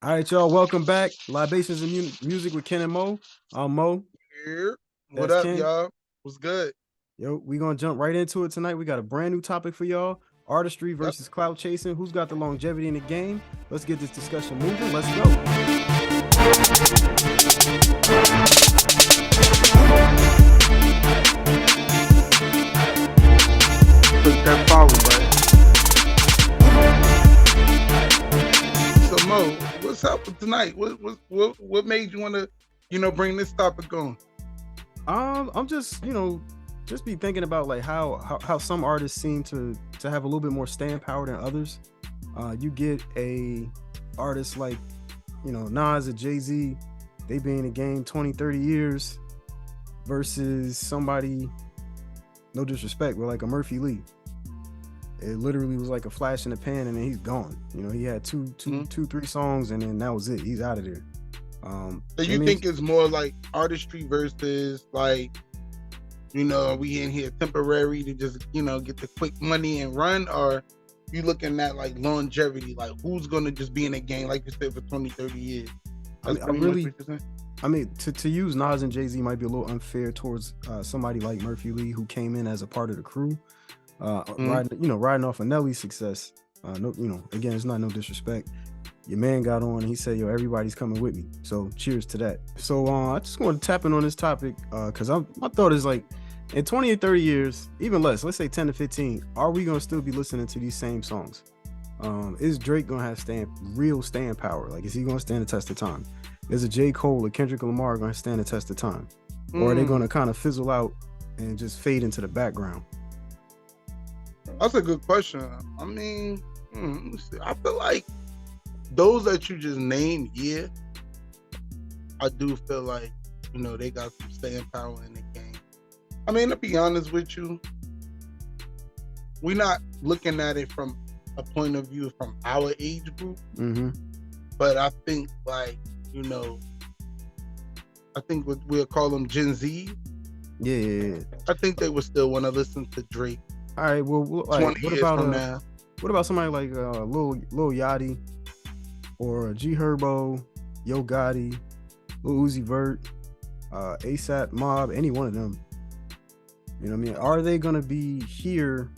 All right, y'all. Welcome back. Libations and Music with Ken and Mo. I'm Mo. Here. What That's up, Ken. y'all? What's good? Yo, we gonna jump right into it tonight. We got a brand new topic for y'all: artistry Yep. versus clout chasing. Who's got the longevity in the game? Let's get this discussion moving. Let's go. Click that follow button. So Mo, what's up with tonight? What made you want to, bring this topic on? I'm just just be thinking about like how some artists seem to have a little bit more staying power than others. You get a artist like Nas or Jay-Z, they be in the game 20, 30 years versus somebody, no disrespect, but like a Murphy Lee. It literally was like a flash in the pan and then he's gone. He had two, three songs and then that was it. He's out of there. So you think it's more like artistry versus like, we in here temporary to just, get the quick money and run, or you looking at like longevity, like who's going to just be in the game, like you said, for 20, 30 years? That's to use Nas and Jay-Z might be a little unfair towards somebody like Murphy Lee, who came in as a part of the crew, riding off of Nelly's success. Again, it's not no disrespect. Your man got on and he said, yo, everybody's coming with me. So cheers to that. So I just want to tap in on this topic because my thought is like, in 20 or 30 years, even less, let's say 10 to 15, are we going to still be listening to these same songs? Is Drake going to have real staying power? Like, is he going to stand the test of time? Is a J. Cole or Kendrick Lamar going to stand the test of time? Or are they going to kind of fizzle out and just fade into the background? That's a good question. I mean, I feel like those that you just named, yeah, I do feel like, they got some staying power in the game. I mean, to be honest with you, we're not looking at it from a point of view from our age group. Mm-hmm. But I think, like, I think we'll call them Gen Z. Yeah. I think they would still want to listen to Drake. All right. Well, what about somebody like Lil Yachty or G Herbo, Yo Gotti, Lil Uzi Vert, ASAP Mob, any one of them? You know what I mean? Are they going to be here,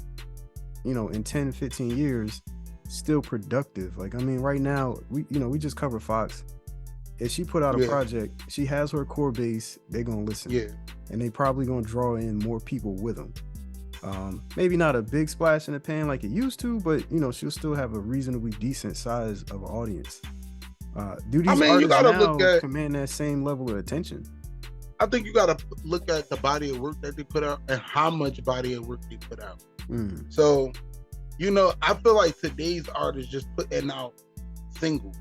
in 10, 15 years, still productive? Like, I mean, right now, we just cover Fox. If she put out a project, she has her core base, they're going to listen. Yeah. And they probably going to draw in more people with them. Maybe not a big splash in the pan like it used to, but, she'll still have a reasonably decent size of audience. Do these artists now command that same level of attention? I think you got to look at the body of work that they put out and how much body of work they put out. So, I feel like today's artists just putting out singles.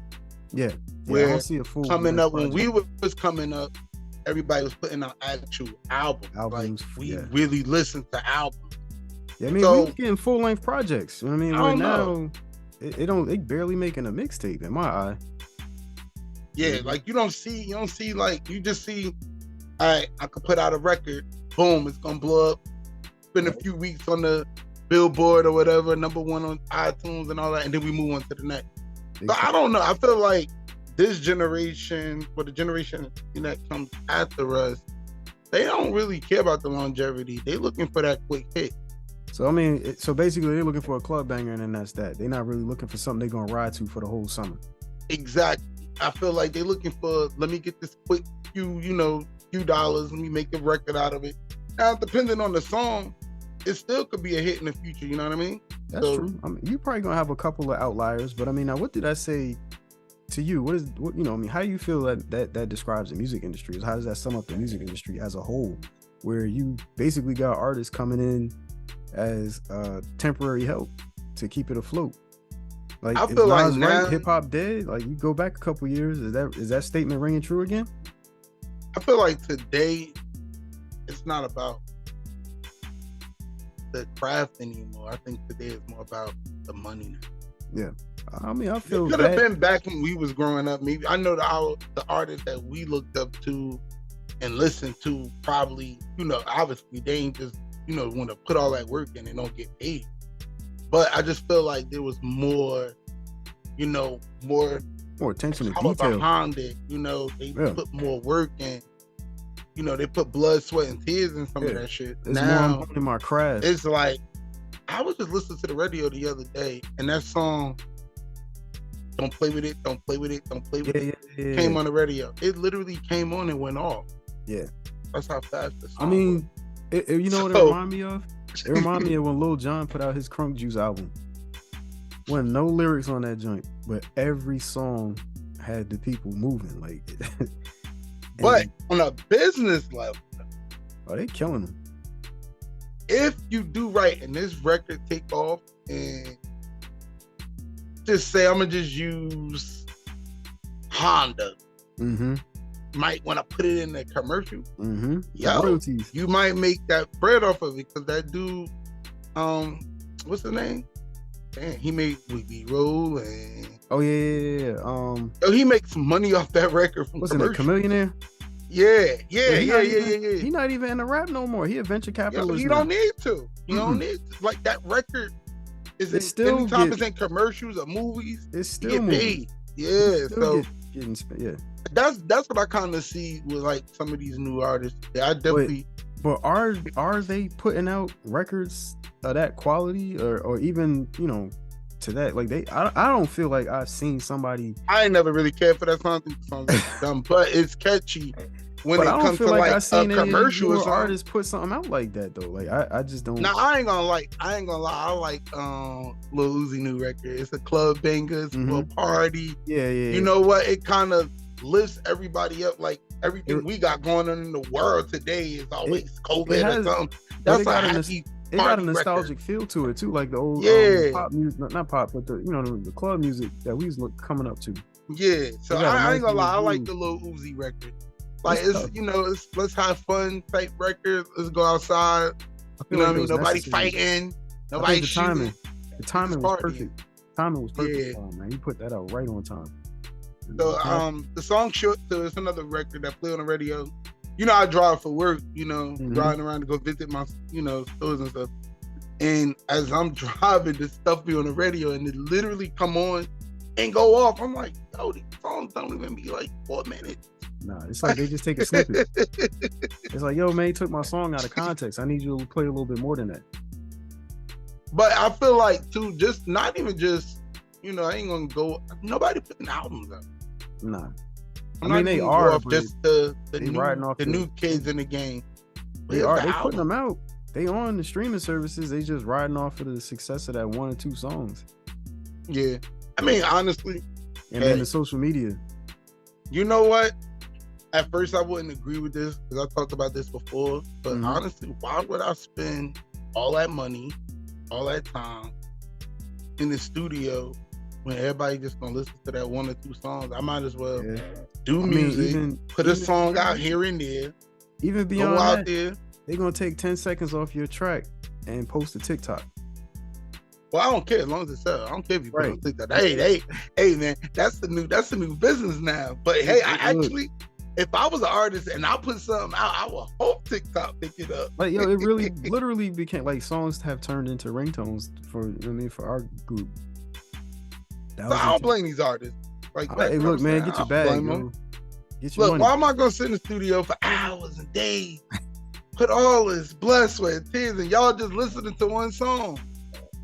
Yeah. Where I don't see a full coming up project. When we was coming up, everybody was putting out actual albums. Like we really listened to albums. Yeah, I mean, we getting full length projects. You know what I mean? Right now, they barely making a mixtape in my eye. Yeah, like you don't see like you just see. All right, I could put out a record, boom, it's gonna blow up. Spend a few weeks on the Billboard or whatever, number one on iTunes and all that, and then we move on to the next. So I don't know. I feel like this generation, or the generation that comes after us, they don't really care about the longevity. They looking for that quick hit. So I mean, so basically they're looking for a club banger, and then that's that. They're not really looking for something they're gonna ride to for the whole summer. Exactly. I feel like they're looking for, let me get this quick few dollars, let me make a record out of it. Now, depending on the song, it still could be a hit in the future. You know what I mean? That's true. I mean, you probably gonna have a couple of outliers, but I mean, now what did I say to you? How do you feel that describes the music industry? How does that sum up the music industry as a whole, where you basically got artists coming in as temporary help to keep it afloat? Like, I feel like now hip hop dead. Like, you go back a couple years, is that statement ringing true again? I feel like today it's not about the craft anymore. I think today is more about the money now. Yeah. I mean, I feel it could have been back when we was growing up. Maybe I know the artists that we looked up to and listened to, probably, obviously they ain't just, want to put all that work in and don't get paid. But I just feel like there was more more attention to power detail behind it. You know, they put more work in. You know, they put blood, sweat, and tears in some of that shit. It's now more in my craft. It's like, I was just listening to the radio the other day, and that song, "Don't Play With It, Don't Play With It, Don't Play With It," came on the radio. It literally came on and went off. Yeah. That's how fast the song I mean, you know what it reminded me of? It reminded me of when Lil Jon put out his Crunk Juice album. Wasn't no lyrics on that joint, but every song had the people moving. Like, but on a business level, they killing them. If you do right and this record take off, and just say, I'm gonna just use Honda. Mm-hmm. Might want to put it in the commercial. Mm-hmm. Yo, you might make that bread off of it, because that dude, what's the name? Man, he made We Be Rollin'. Oh yeah. He makes money off that record from wasn't it Chameleonaire? Yeah. He's not even in the rap no more. He a venture capitalist. He don't need to. He don't need to. Like, that record is still anytime it's in commercials or movies, it's still paid. Yeah, so getting spent. Yeah, that's what I kind of see with like some of these new artists. Yeah, I definitely. But are they putting out records of that quality, or even, you know, to that? Like, I don't feel like I've seen somebody. I ain't never really cared for that song. Dumb, but it's catchy when it comes to like a commercial. Or artists put something out like that though. Like, I just don't. Now I ain't gonna lie. I like Lil Uzi new record. It's a club banger. It's a party. Yeah. You know what? It kind of lifts everybody up. Like, everything we got going on in the world today is always COVID or something. That's a happy. It got a nostalgic feel to it too, like the old pop music, not pop, but the club music that we was coming up to. Yeah, so I ain't gonna lie, I like the Lil Uzi record. Like, it's let's have fun type record. Let's go outside. You know what I mean? Nobody fighting. Nobody shooting. The timing was perfect. Timing was perfect. Yeah. Man, you put that out right on time. So the song "Short" too, it's another record that play on the radio. You know, I drive for work, you know, driving around to go visit my, stores and stuff. And as I'm driving, this stuff be on the radio, and it literally come on and go off. I'm like, yo, these songs don't even be like 4 minutes. Nah, it's like they just take a snippet. It's like, yo, man, you took my song out of context. I need you to play a little bit more than that. But I feel like, too, just not even just, I ain't gonna go. Nobody putting albums out. Nah. I mean, they are just the new kids in the game. They are. They putting them out. They on the streaming services. They just riding off of the success of that 1 or 2 songs. Yeah, I mean, honestly, and then the social media. You know what? At first, I wouldn't agree with this, because I talked about this before. But honestly, why would I spend all that money, all that time in the studio when everybody just gonna listen to that 1 or 2 songs? I might as well do music, put a song out here and there. Even beyond go out there, they're gonna take 10 seconds off your track and post a TikTok. Well, I don't care as long as it's up. I don't care if you put it on TikTok. Hey, man, that's the new business now. But hey, if I was an artist and I put something out, I would hope TikTok pick it up. Like, yo, it really literally became like songs have turned into ringtones for our group. So I don't blame these artists. Like, hey, look, man, get your bag, bro. Get your money. Why am I gonna sit in the studio for hours and days, put all this blood, sweat, and tears, and y'all just listening to one song?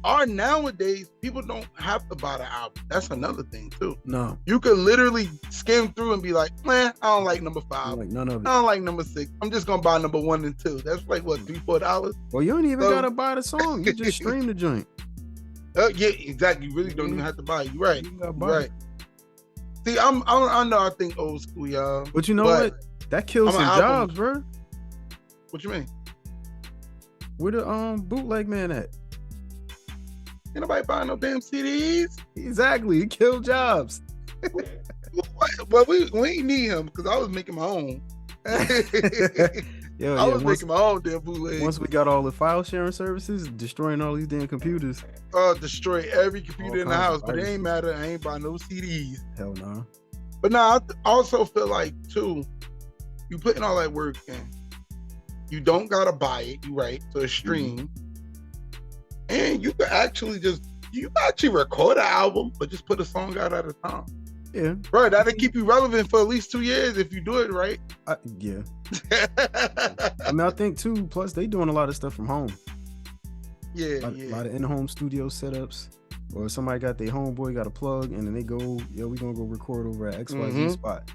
Or nowadays, people don't have to buy the album. That's another thing too. No, you could literally skim through and be like, man, I don't like number 5. Like none of it. I don't like number 6. I'm just gonna buy number 1 and 2. That's like what, $3-4? Well, you don't even gotta buy the song. You just stream the joint. Yeah, exactly. You really don't even have to buy it. You're right. Right. See, I know I think old school, y'all. But you know what? That kills some jobs, bro. What you mean? Where the bootleg man at? Ain't nobody buying no damn CDs. Exactly. He killed jobs. Well, we ain't need him, because I was making my own. I was making my own damn bootleg. Once we got all the file sharing services, destroying all these damn computers. Destroy every computer in the house, but it ain't matter. I ain't buy no CDs. Hell no. But now, I also feel like, too, you putting all that work in. You don't gotta buy it. You right? So it's stream, and you could actually record an album, but just put a song out at a time. Yeah, bro, that'll keep you relevant for at least 2 years if you do it right. Yeah. I mean, I think too. Plus, they doing a lot of stuff from home. Yeah, A lot of in-home studio setups, or somebody got their homeboy got a plug, and then they go, yo, we gonna go record over at XYZ spot.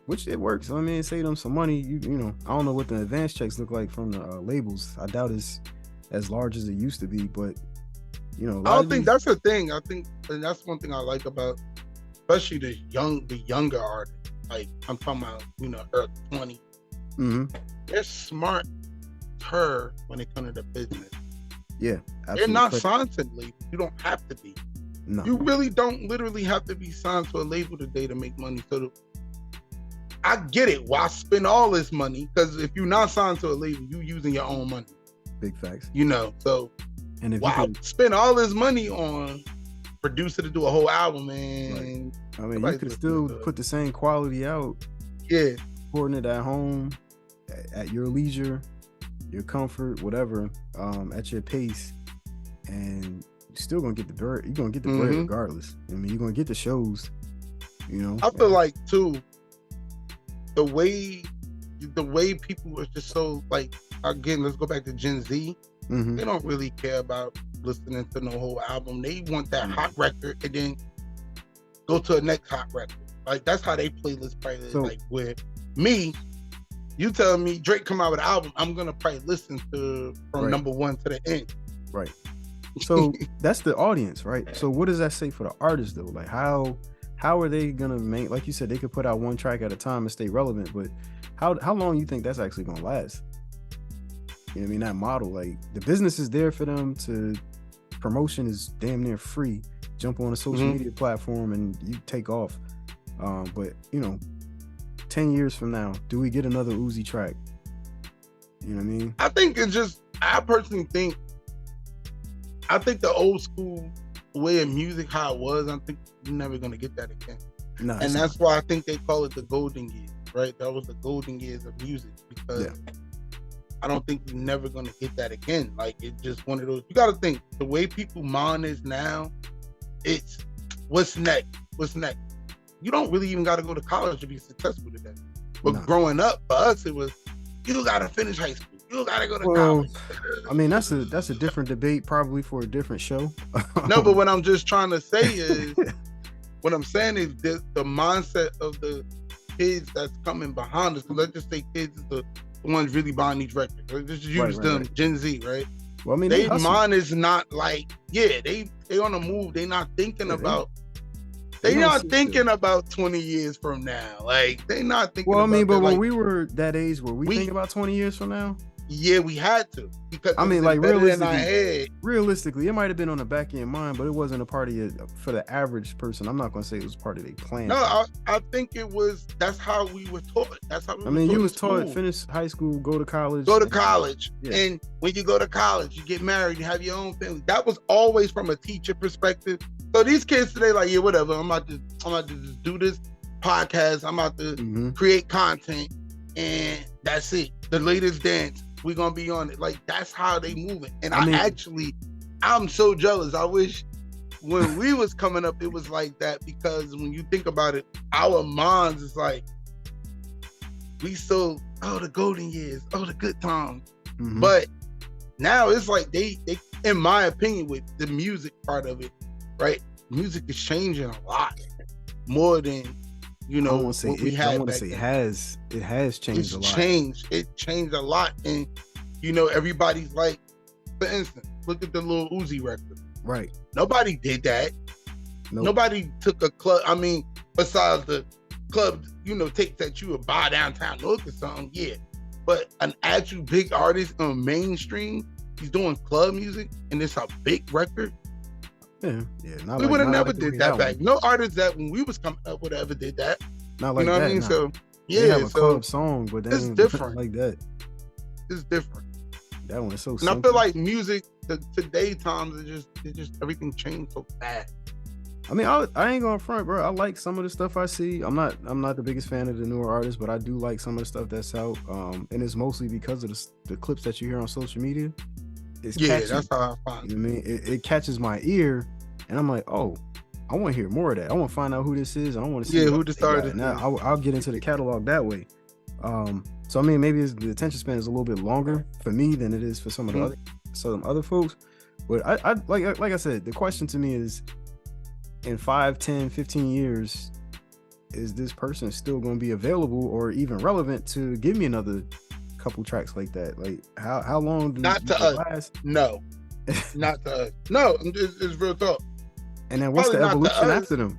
Which it works. I mean, save them some money. You know, I don't know what the advance checks look like from the labels. I doubt it's as large as it used to be, but you know, I don't think that's the thing. I think, and that's one thing I like about, especially the younger artists. Like I'm talking about, you know, early 20s. They're smart when it comes to the business. Yeah, absolutely. They're not signed to label. You don't have to be. No. You really don't literally have to be signed to a label today to make money. So I get it. Why spend all this money? Because if you're not signed to a label, you using your own money. Big facts. You know, so and if why spend all this money on producer to do a whole album, man? Right. I mean, you could still put the same quality out. Yeah. Recording it at home, at your leisure, your comfort, whatever, at your pace, and you're still gonna get the bread. You're gonna get the bread regardless. I mean, you're gonna get the shows. You know. I feel like too, the way people are just so like, again, let's go back to Gen Z. They don't really care about listening to no whole album. They want that hot record and then go to the next hot record. Like that's how they playlist probably is. Like where me, you tell me Drake come out with an album, I'm gonna probably listen to from number 1 to the end. Right. So that's the audience, right? So what does that say for the artist though? Like how are they gonna make, like you said, they could put out one track at a time and stay relevant, but how long you think that's actually gonna last? You know what I mean? That model, like the business is there for them to, promotion is damn near free. Jump on a social media platform and you take off. But you know, 10 years from now, do we get another Uzi track? You know what I mean? I personally think the old school way of music, how it was, I think you're never gonna get that again. No, and that's why I think they call it the golden years, right? That was the golden years of music, because I don't think you're never gonna get that again. Like it's just one of those. You got to think the way people mind is now. It's what's next. What's next? You don't really even got to go to college to be successful today. But growing up, for us, it was you got to finish high school. You got to go to college. I mean, that's a different debate, probably for a different show. No, but what I'm just trying to say is, what I'm saying is the mindset of the kids that's coming behind us. So let's just say kids is the ones really buying these records. Let's just use them, Gen Z, right? Well, I mean, their mind is not like, they on the move. They not thinking about. They not thinking about 20 years from now. Like they not thinking. Well, I mean, about but when we were that age, were we thinking about 20 years from now? Yeah, we had to, because I mean, like realistically, it might have been on the back of your mind, but it wasn't a part of your, for the average person. I'm not going to say it was part of their plan. No, I think it was. That's how we were taught. That's how. You was taught finish high school, go to college. And when you go to college, you get married, you have your own family. That was always from a teacher perspective. So these kids today, like, yeah, whatever. I'm about to just do this podcast. I'm about to create content, and that's it. The latest dance. We're gonna be on it. Like that's how they move it. And I'm so jealous. I wish when we was coming up, it was like that, because when you think about it, our minds is like we the golden years, the good times. But now it's like they, in my opinion, with the music part of it, right? Music is changing a lot more than what we had. I want to say it has changed a lot. It changed a lot, and everybody's like, for instance, look at the Lil Uzi record. Right. Nobody did that. Nope. Nobody took a club. I mean, besides the club, tapes that you would buy downtown to look at something, yeah. But an actual big artist on mainstream, he's doing club music, and it's a big record. Yeah. We would have never did that back. No artist that when we was coming up would have ever did that. Not like that. What I mean? Nah. So they have a club song, but it's different like that. It's different. That one is so. And I feel like music today times it just everything changed so fast. I mean, I ain't gonna front, bro. I like some of the stuff I see. I'm not the biggest fan of the newer artists, but I do like some of the stuff that's out. And it's mostly because of the clips that you hear on social media. It's catchy. That's how I find it. You know what I mean? It catches my ear, and I'm like, oh, I want to hear more of that. I want to find out who this is. I want to see who this artist is. Now I'll get into the catalog that way. So I mean, maybe the attention span is a little bit longer for me than it is for some of the other folks. But I like I said, the question to me is, in 5, 10, 15 years, is this person still going to be available or even relevant to give me another couple tracks like that? Like how long do not to us last? No. Not to us. No, it's real talk. And then what's the evolution after them?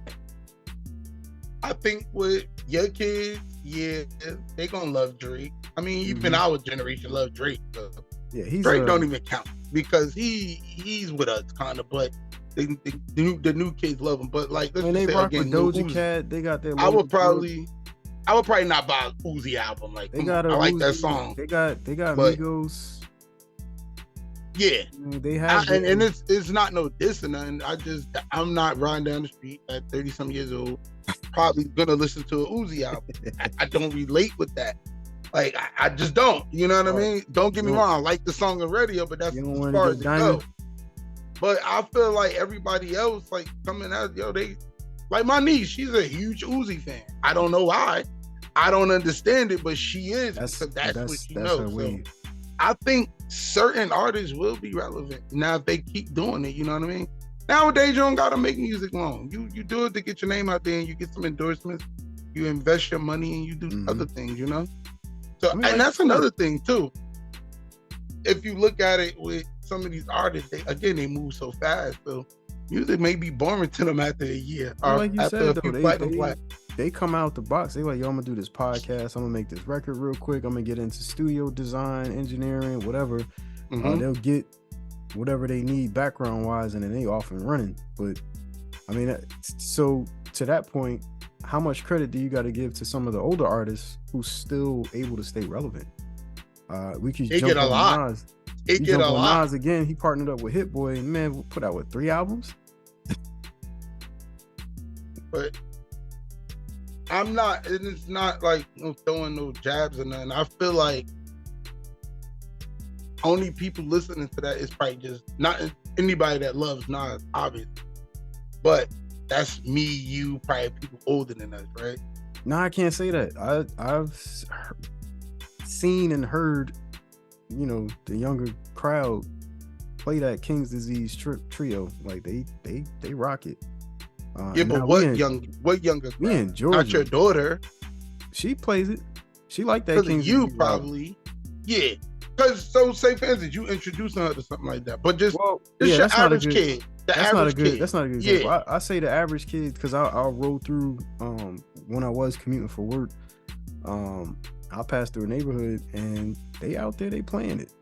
I think with your kids, they gonna love Drake. I mean, even our generation love Drake. So yeah, Drake don't even count because he's with us kind of, but the new kids love him. But like, when they rock with Doja Cat, they got their. I would probably not buy a Uzi album. Like, I like that song. They got Migos. Yeah, they have, and it's not no diss or nothing. I'm not riding down the street at 30-some years old, probably gonna listen to an Uzi album. I don't relate with that. Like, I just don't. You know what I mean? Don't get me wrong. I like the song on radio, but that's as far as it goes. But I feel like everybody else, like, coming out, they like my niece. She's a huge Uzi fan. I don't know why. I don't understand it, but she is because that's what she knows. So I think certain artists will be relevant now if they keep doing it. You know what I mean? Nowadays, you don't gotta make music long. You do it to get your name out there, and you get some endorsements. You invest your money, and you do other things. You know. So, and that's another thing too. If you look at it with some of these artists, they move so fast. So music may be boring to them after a year. Or like you after said, though, they come out the box. They like, yo, I'm gonna do this podcast. I'm gonna make this record real quick. I'm gonna get into studio design, engineering, whatever. They'll get whatever they need background wise, and then they off and running. But I mean, so to that point, how much credit do you got to give to some of the older artists who's still able to stay relevant? We could jump on Nas. It get a lot. Nas again. He partnered up with Hit Boy, and man, put out 3 albums. But I'm not. It's not like throwing no jabs or nothing. I feel like only people listening to that is probably just not anybody that loves Nas, obviously. But that's me, you, probably people older than us, right? No, I can't say that. I've seen and heard, the younger crowd play that King's Disease trio. Like they rock it. But what younger crowd? Me and Georgia. Not your daughter. She plays it. She like that King's you Disease probably. Yeah. Because say for instance, you introducing her to something like that. But just your average kid. That's not a good example. Yeah. I say the average kid because I'll roll through when I was commuting for work. I passed through a neighborhood and they out there, they playing it.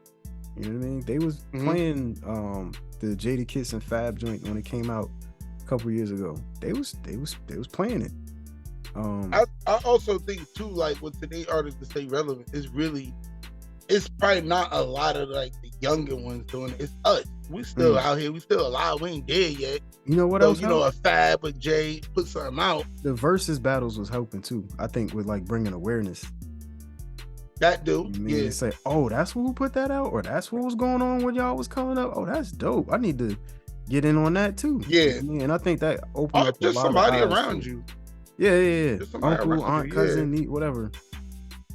You know what I mean? They was playing the Jada Kiss and Fab joint when it came out a couple years ago. They was playing it. I also think too, like with today's artists to stay relevant, it's probably not a lot of like the younger ones doing it. It's us. We still out here. We still alive. We ain't dead yet. You know what else? A Fab or Jay put something out. The versus battles was helping too. I think with like bringing awareness. That dude, yeah. Say, oh, that's who put that out, or that's what was going on when y'all was coming up. Oh, that's dope. I need to get in on that too. Yeah, and I think that opened up just a lot somebody of around you. Yeah. Uncle, aunt, cousin, whatever.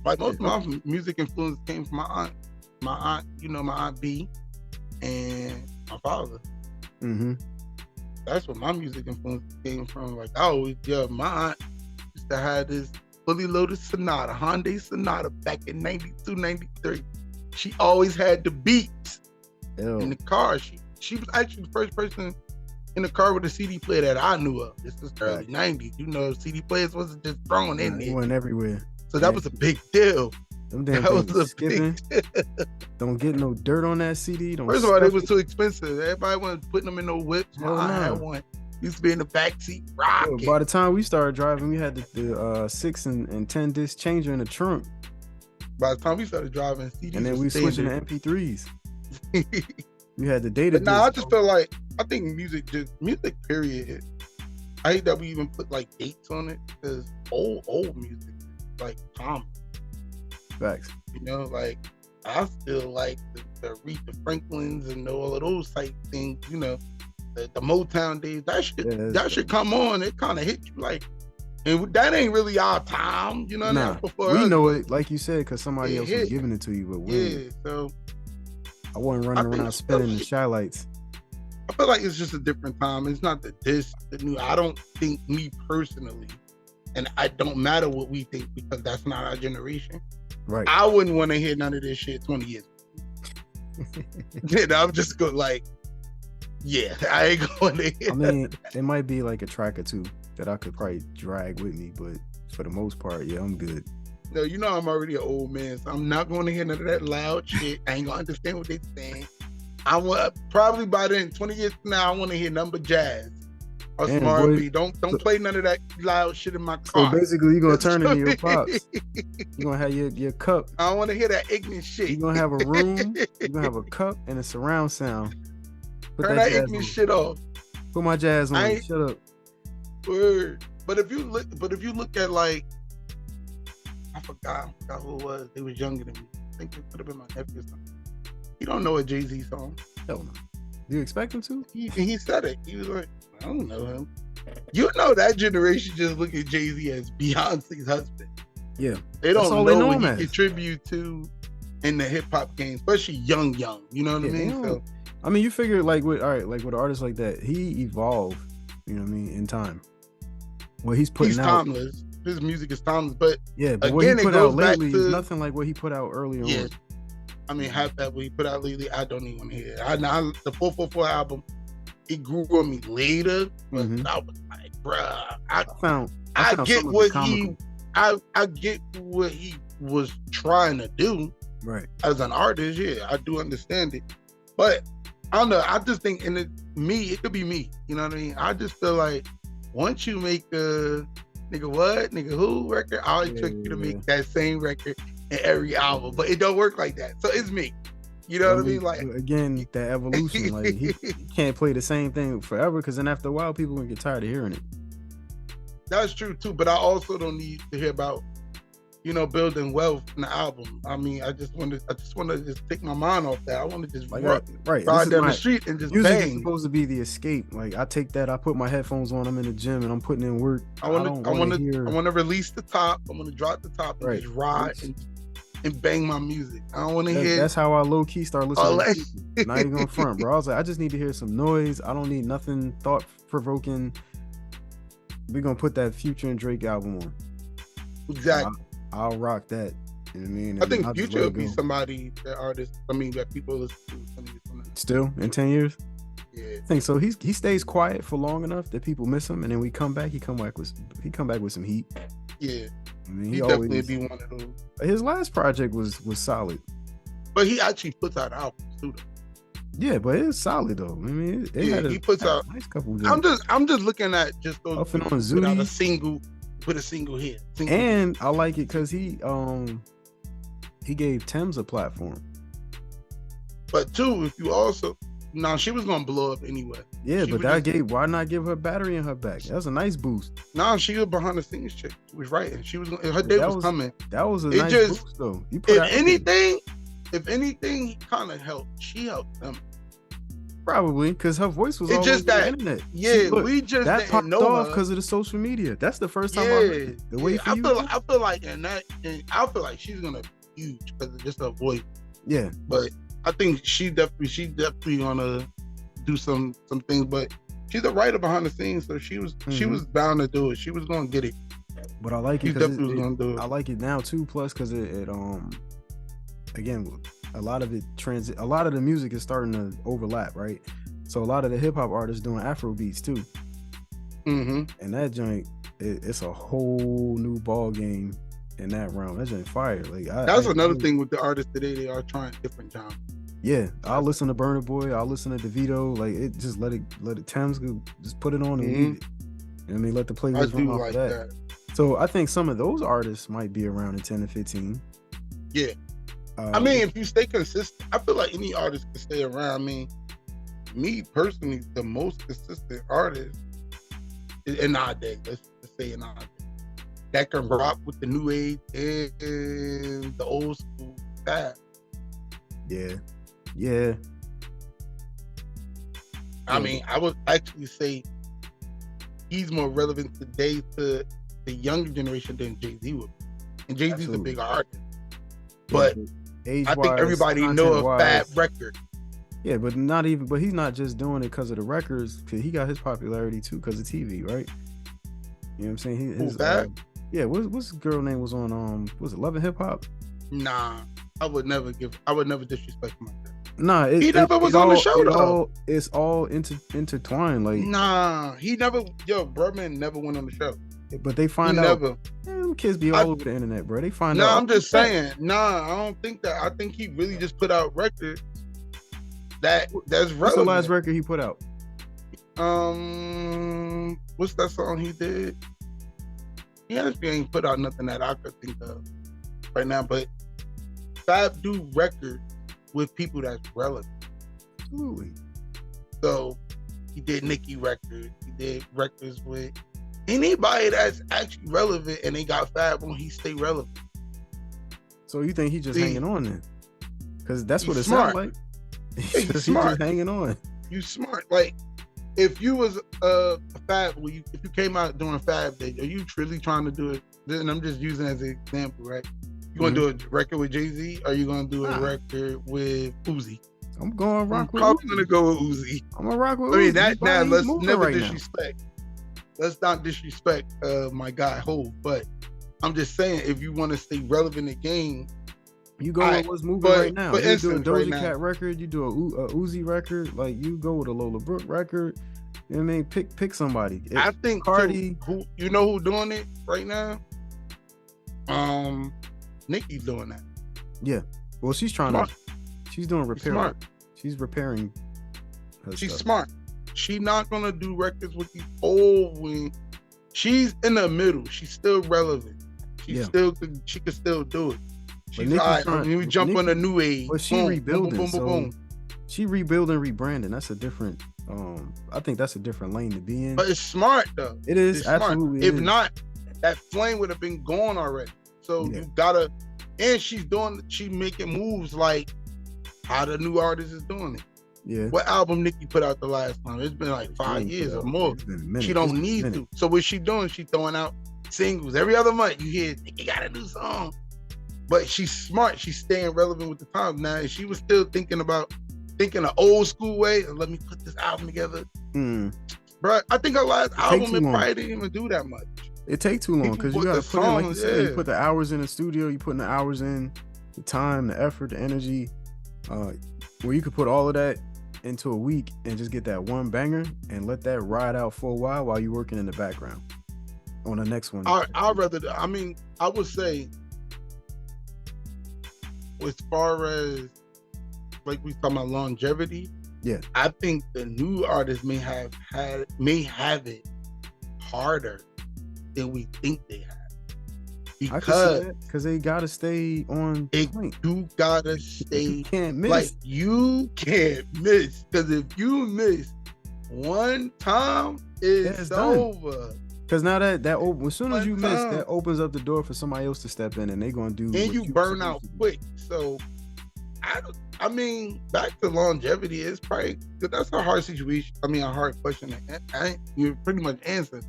Like most of my music influence came from my aunt, my aunt B, and my father. That's where my music influence came from. Like my aunt used to have this fully loaded Sonata, Hyundai Sonata, back in 92, 93. She always had the beats in the car. She was actually the first person in the car with a CD player that I knew of. This was early 90s. CD players wasn't just thrown in there. It went everywhere. So that was a big deal. Them damn things was skipping. Don't get no dirt on that CD. First of all, it was too expensive. Everybody wasn't putting them in no whips. I had one. Used to be in the backseat rocking. By the time we started driving, we had the 6 and 10 disc changer in the trunk. By the time we started driving, CDs and then we switching to MP3s. We had the data. But I just feel like I think music period. I hate that we even put like dates on it because old music like Tom. Facts. Like I still like the Aretha Franklins and all of those type things. the Motown days. Yeah, That should come on. It kind of hit you like, and that ain't really our time, you know. nah, That's before we us, know but it, like you said, because somebody it else was hit. giving it to you. But Yeah, so I wasn't I running think around spinning the shy lights. I feel like it's just a different time. It's not the new. I don't think, me personally, and I don't matter what we think because that's not our generation. Right. I wouldn't want to hear none of this shit 20 years. And I'm just going like, yeah, I ain't going to hear. I mean, it might be like a track or two that I could probably drag with me, but for the most part, yeah, I'm good. No, you know I'm already an old man, so I'm not going to hear none of that loud shit. I ain't going to understand what they saying. I want, probably by then, 20 years from now, I want to hear nothing but jazz or some R&B. Don't play none of that loud shit in my car. So basically, you're gonna turn into your pops. You're gonna have your cup. I don't want to hear that ignorant shit. You're gonna have a room. You're gonna have a cup and a surround sound. Turn that ignorant shit off. Put my jazz on. Shut up. Word. But if you look at, like, I forgot who it was. They was younger than me. I think it could have been my nephew or something. You don't know a Jay-Z song. Hell no. Do you expect him to? He said it. He was like, I don't know him. You know that generation just look at Jay-Z as Beyonce's husband. Yeah. They don't know what he contribute to in the hip-hop game, especially young. You know what I mean? So, I mean, you figure like with an artist like that, he evolved, you know what I mean, in time. Well, he's timeless. His music is timeless, but but what he put out lately is nothing like what he put out earlier on. I mean, half that what he put out lately, I don't even want to hear. The 444 album, it grew on me later, but I was like, bruh, I get what he was trying to do, right? As an artist, yeah, I do understand it, but I don't know. I just think it could be me. You know what I mean? I just feel like once you make a nigga who record, I'll expect you to make that same record in every album, but it don't work like that. So it's me. You know what I mean? Like, again, that evolution. Like he can't play the same thing forever, because then after a while, people gonna get tired of hearing it. That's true too, but I also don't need to hear about, building wealth in the album. I mean, I just want to just take my mind off that. I want to just ride down the street and just music bang. Is supposed to be the escape. Like, I take that, I put my headphones on, I'm in the gym and I'm putting in work. I want to release the top. I want to drop the top and just ride and bang my music. I don't want to hear. That's how I low key start listening. To not even going front, bro. I was like, I just need to hear some noise. I don't need nothing thought provoking. We're gonna put that Future and Drake album on. Exactly. I'll rock that. You know what I mean? I think Future will be somebody, that artist. I mean, that people listen to. Still in 10 years. Yeah. I think so. He stays quiet for long enough that people miss him, and then we come back. He come back with some heat. Yeah. I mean, he definitely be one of those. His last project was solid, but he actually puts out albums too. Yeah, but it's solid though. I mean, he puts out a nice couple. I'm just looking at just those. Up and on Zooty. Put a single here. And I like it because he gave Thames a platform. But too, if you also she was gonna blow up anyway. Yeah, but why not give her battery in her back? That was a nice boost. She was behind the scenes chick. She was writing. She was her day was coming. That was a nice boost though. If anything, he kind of helped. She helped them. Probably because her voice was all over the internet. Yeah, we just that popped off because of the social media. That's the first time I heard it. The way I feel like I feel like she's gonna be huge because of just her voice. Yeah, but I think she definitely gonna do some things. But she's a writer behind the scenes, so she was bound to do it. She was gonna get it. But I like it because I like it now too. Plus, because it again, a lot of the music is starting to overlap, right? So a lot of the hip hop artists doing Afro beats too. Mm-hmm. And that joint, it's a whole new ball game in that realm. That joint fire. Like that's another thing with the artists today. They are trying different genres. Yeah, I'll listen to Burna Boy. I'll listen to DeVito. Like it, just let it. Thames just put it on and leave it. You know what I mean, let the playlist run off that. So I think some of those artists might be around in 10 to 15. Yeah. I mean, if you stay consistent, I feel like any artist can stay around. I mean, me personally, the most consistent artist in our day, let's say in our day, that can rock with the new age and the old school style. Yeah. I mean, I would actually say he's more relevant today to the younger generation than Jay-Z would. And Jay-Z's a big artist. But I think everybody know a Fab record. Yeah, but he's not just doing it because of the records, because he got his popularity too because of TV, right? You know what I'm saying? Fab? Yeah, what's the girl name was on was it Love and Hip Hop? Nah, I would never disrespect him like that. Nah, he never was on the show though. It's all intertwined. Like, nah, Birdman never went on the show. But they find out. Them kids be all over the internet, bro. They find out. No, I'm just saying. Nah, I don't think that. I think he really just put out records that's relevant. What's the last record he put out? What's that song he did? He honestly ain't put out nothing that I could think of right now. But Fab do records with people that's relevant. Absolutely. So he did Nicki records. He did records with anybody that's actually relevant, and they got Fab on. He stay relevant. So you think he just hanging on then? Because that's what it smart. sounds like. He's smart. He just hanging on. You smart. Like, if you was a Fab, if you came out doing Fab Day, are you truly trying to do it? And I'm just using it as an example, right? You gonna do a record with Jay-Z, or you gonna do a record with Uzi? I'm going rock with probably gonna go with Uzi. I'm gonna rock with Uzi. I mean, that now let's never disrespect. Let's not disrespect my guy Hov, but I'm just saying, if you want to stay relevant in the game, you go with what's moving right now. You do a Doja Cat record, you do a Uzi record, like you go with a Lola Brooke record. You know what I mean? Pick somebody. I think Cardi. Who doing it right now? Nicki's doing that. Yeah. Well, she's trying to. She's doing repair. She's repairing. She's smart. She's not gonna do records with these old wings. She's in the middle. She's still relevant. She could still do it. She's all right. We jump on a new age. But she rebuilding. Boom. She rebuilding, rebranding. That's a different. I think that's a different lane to be in. But it's smart though. It is absolutely. If not, that flame would have been gone already. So you gotta. And she's making moves like how the new artist is doing it. Yeah. What album Nicki put out the last time? It's been like 5 years or more. She don't need to. So what she doing? She throwing out singles every other month. You hear Nicki got a new song, but she's smart. She's staying relevant with the time. Now, if she was still thinking the old school way, let me put this album together. Bro, I think her last album probably didn't even do that much. It take too long because you gotta put in, like you said, you put the hours in the studio. You putting the hours in, the time, the effort, the energy. Where you could put all of that into a week and just get that one banger and let that ride out for a while you working in the background on the next one. I would say, as far as like we talking about longevity, I think the new artists may have it harder than we think they have. Because they gotta stay on point. You gotta stay. You can't miss. Like, you can't miss. Because if you miss one time, it's over. Because now that as soon as you miss, that opens up the door for somebody else to step in, and they're gonna do. And you burn out quick. So, I mean, back to longevity, it's probably because that's a hard situation. I mean, a hard question. You pretty much answered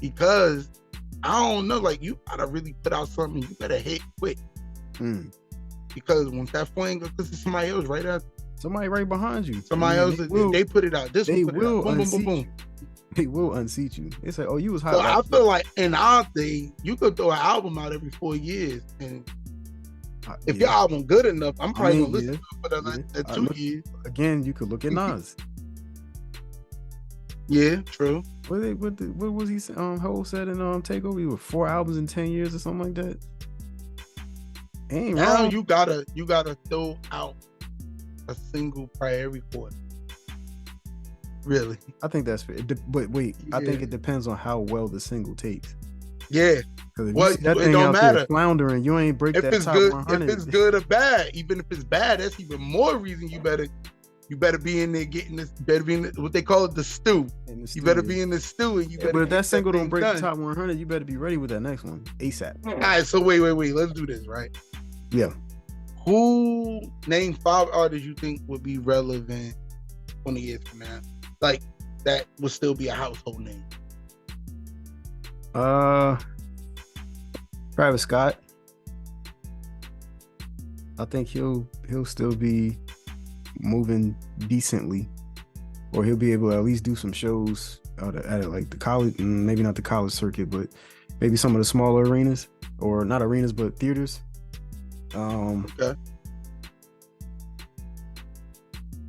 because. I don't know, like, you gotta really put out something, you better hit quick. Because once that flame goes, because it's somebody else right after. Somebody right behind you. Somebody else, they put it out. They will unseat you. They will unseat you. It's like, oh, you was hot. So I feel like in our thing, you could throw an album out every 4 years. And if your album good enough, I'm probably gonna listen to it for the 2 years. Again, you could look at Nas. Yeah, true. What was he Ho said in Takeover? You were 4 albums in 10 years or something like that. Ain't now wrong. you gotta throw out a single probably every quarter. Really? I think that's fair. But wait, I think it depends on how well the single takes. Yeah. Because that thing don't matter. Floundering, you ain't break that top 100. If it's good or bad, even if it's bad, that's even more reason you better be in there getting this. Better be in what they call it, the stew. You better be in the stew, and you better. But if that single don't break the top 100, you better be ready with that next one ASAP. All right, so wait. Let's do this, right? Yeah. Who name 5 artists you think would be relevant 20 years from now? like that would still be a household name? Travis Scott. I think he'll still be moving decently, or he'll be able to at least do some shows at like the college, maybe not the college circuit, but maybe some of the smaller arenas, or not arenas but theaters. Okay.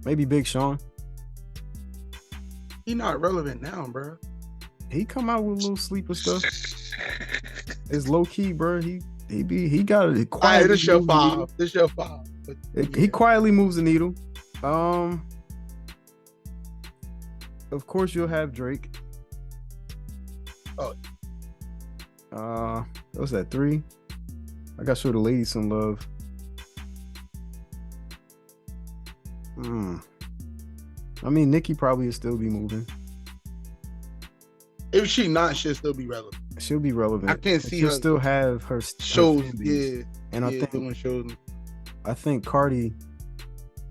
Maybe Big Sean. He not relevant now, bro. He come out with a little sleeper stuff. It's low key, bro. He got it quietly. This your five. This your five. He quietly moves the needle. Of course you'll have Drake. Oh. What's that, 3? I gotta show the ladies some love. I mean, Nicki probably will still be moving. If she not, she'll still be relevant. She'll be relevant. I can't see she'll her still have her shows. Yeah, and I think shows. I think Cardi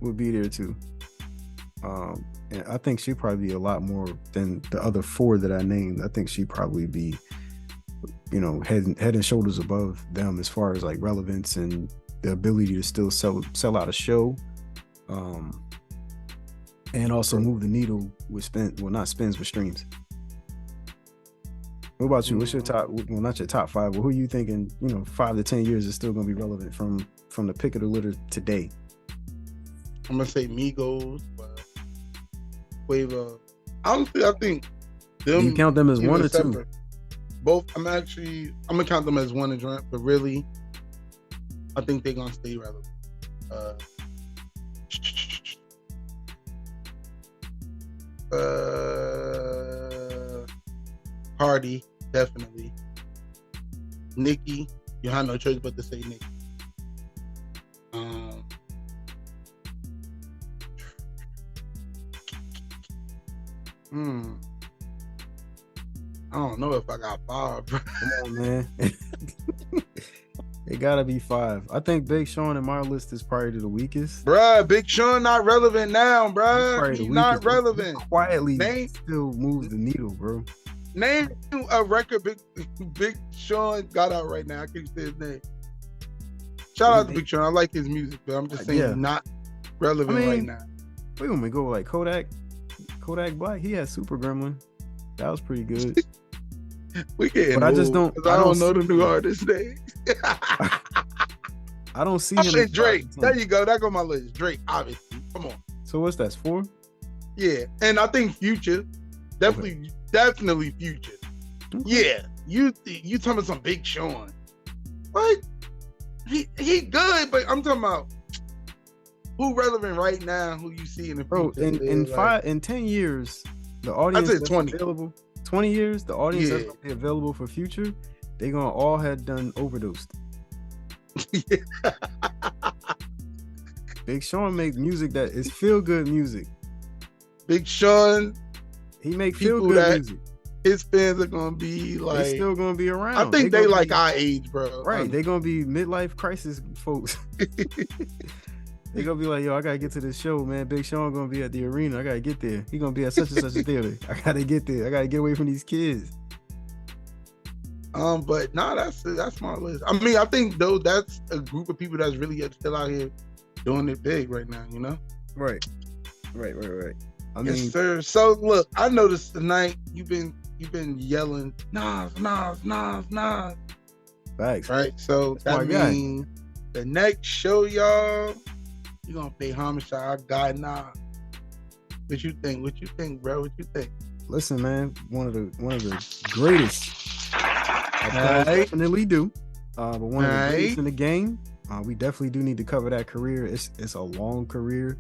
would be there too. And I think she'd probably be a lot more than the other 4 that I named. I think she'd probably be, head and shoulders above them as far as like relevance and the ability to still sell out a show, and also move the needle with not spins, but streams. What about you? What's your top? Well, not your top 5, but who are you thinking? 5 to 10 years is still going to be relevant from the pick of the litter today. I'm gonna say Migos, Quavo. Honestly, I think them. Do you count them as 1 or 2? Both. I'm gonna count them as 1 and joint, but really, I think they're gonna stay relevant. Cardi, definitely. Nicki, you have no choice but to say Nicki. I don't know if I got 5. Come on, man. It gotta be 5. I think Big Sean in my list is probably the weakest. Bruh, Big Sean not relevant now, bruh. He's not relevant. He quietly still moves the needle, bro. Name a record Big Sean got out right now. I can't say his name. Shout out to Big Sean. I like his music, but I'm just saying he's not relevant right now. We want to go like Kodak Black. He had Super Gremlin. That was pretty good. We getting but I just don't. I don't know the new artist name. I don't see him. And Drake. There you go. That go my list. Drake, obviously. Come on. So what's that? 4? Yeah, and I think Future, definitely Future. Okay. Yeah, you talking about some Big Sean? What? He good, but I'm talking about who relevant right now. Who you see in the future? Bro, in 10 years, the audience I said 20. Available. 20 years, the audience that's gonna be available for Future, they gonna all have done overdosed. Big Sean makes music that is feel good music. Big Sean, he make feel good music. His fans are gonna be like, they still gonna be around. I think they like our age, bro. Right, they gonna be midlife crisis folks. They gonna be like, yo, I gotta get to this show, man. Big Sean gonna be at the arena. I gotta get there. He gonna be at such and such a theater. I gotta get there. I gotta get away from these kids. But nah, that's my list. I mean, I think though that's a group of people that's really still out here doing it big right now. Right. I mean, yes, sir. So look, I noticed tonight you've been yelling Nas. Facts. Right. So that means the next show, y'all, you're gonna pay homage to our guy Nas. What you think, bro? What you think? Listen, man, one of the greatest. I definitely do. But one of the greatest in the game. We definitely do need to cover that career. It's a long career.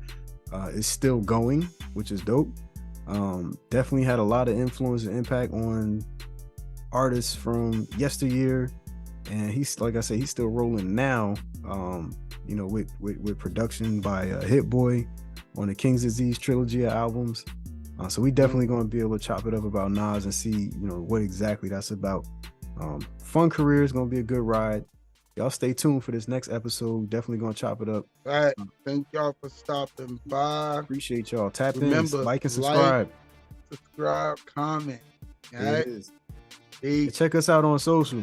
It's still going, which is dope. Definitely had a lot of influence and impact on artists from yesteryear. And he's, like I said, he's still rolling now. With production by Hit Boy on the King's Disease trilogy of albums. So we definitely going to be able to chop it up about Nas and see, what exactly that's about. Fun career is going to be a good ride. Y'all stay tuned for this next episode. Definitely going to chop it up. All right. Thank y'all for stopping by. Appreciate y'all. Tap in, like, and subscribe. subscribe, comment. All There right. it is. Peace. Check us out on social.